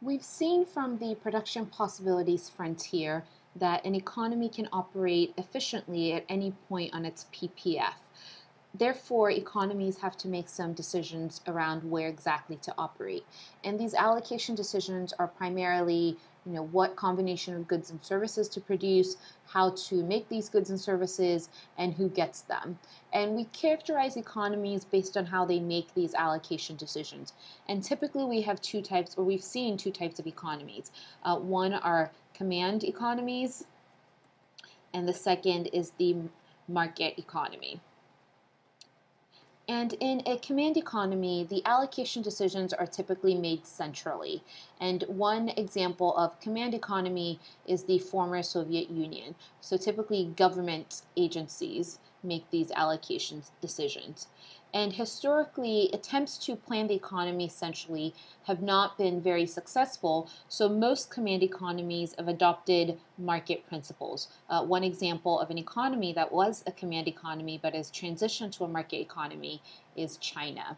We've seen from the production possibilities frontier that an economy can operate efficiently at any point on its PPF. Therefore, economies have to make some decisions around where exactly to operate. And these allocation decisions are primarily, what combination of goods and services to produce, how to make these goods and services, and who gets them. And we characterize economies based on how they make these allocation decisions. And typically we have two types, or we've seen two types of economies. One are command economies, and the second is the market economy. And in a command economy, the allocation decisions are typically made centrally. And one example of command economy is the former Soviet Union. So typically government agencies make these allocation decisions. And historically, attempts to plan the economy centrally have not been very successful, so most command economies have adopted market principles. One example of an economy that was a command economy but has transitioned to a market economy is China.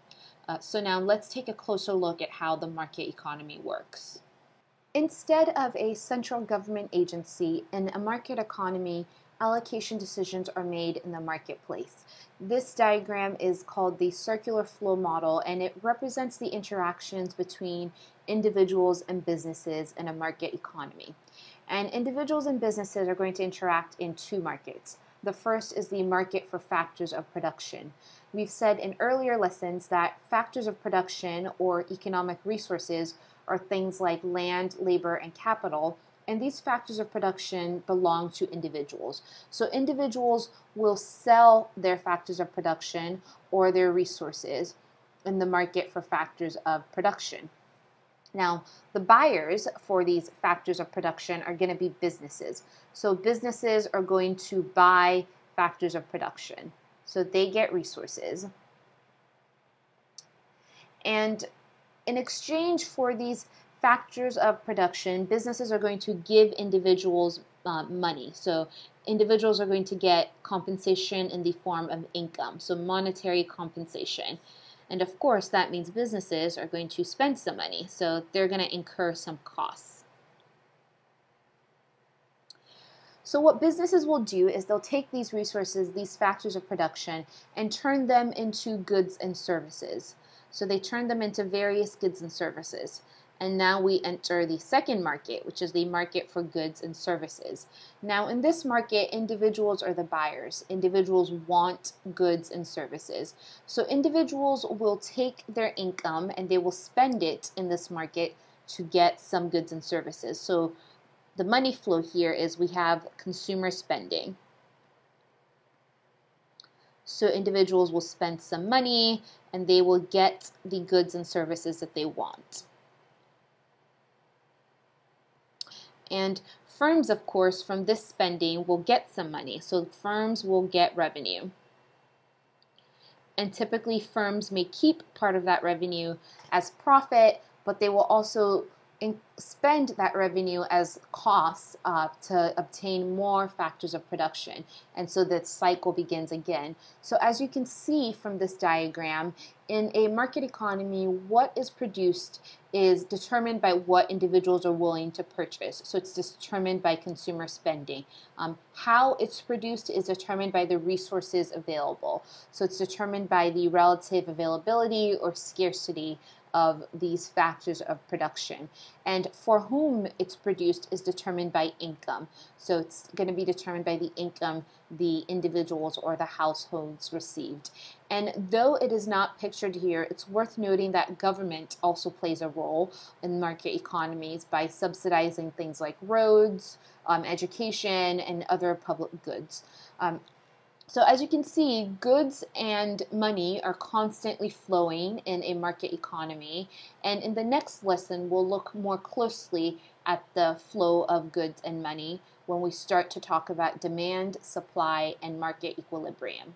So now let's take a closer look at how the market economy works. Instead of a central government agency, in a market economy, allocation decisions are made in the marketplace. This diagram is called the circular flow model, and it represents the interactions between individuals and businesses in a market economy. And individuals and businesses are going to interact in two markets. The first is the market for factors of production. We've said in earlier lessons that factors of production, or economic resources, are things like land, labor, and capital, and these factors of production belong to individuals. So individuals will sell their factors of production or their resources in the market for factors of production. Now, the buyers for these factors of production are going to be businesses. So businesses are going to buy factors of production. So they get resources. And in exchange for these factors of production, businesses are going to give individuals money. So individuals are going to get compensation in the form of income, so monetary compensation. And of course, that means businesses are going to spend some money, so they're going to incur some costs. So what businesses will do is they'll take these resources, these factors of production, and turn them into goods and services. So they turn them into various goods and services. And now we enter the second market, which is the market for goods and services. Now in this market, individuals are the buyers. Individuals want goods and services. So individuals will take their income and they will spend it in this market to get some goods and services. So the money flow here is we have consumer spending. So individuals will spend some money and they will get the goods and services that they want. And firms, of course, from this spending will get some money. So firms will get revenue. And typically firms may keep part of that revenue as profit, but they will also spend that revenue as costs to obtain more factors of production. And so the cycle begins again. So as you can see from this diagram, in a market economy, what is produced is determined by what individuals are willing to purchase. So it's determined by consumer spending. How it's produced is determined by the resources available. So it's determined by the relative availability or scarcity of these factors of production. And for whom it's produced is determined by income. So it's going to be determined by the income the individuals or the households received. And though it is not pictured here, it's worth noting that government also plays a role in market economies by subsidizing things like roads, education, and other public goods. So as you can see, goods and money are constantly flowing in a market economy. And in the next lesson, we'll look more closely at the flow of goods and money when we start to talk about demand, supply, and market equilibrium.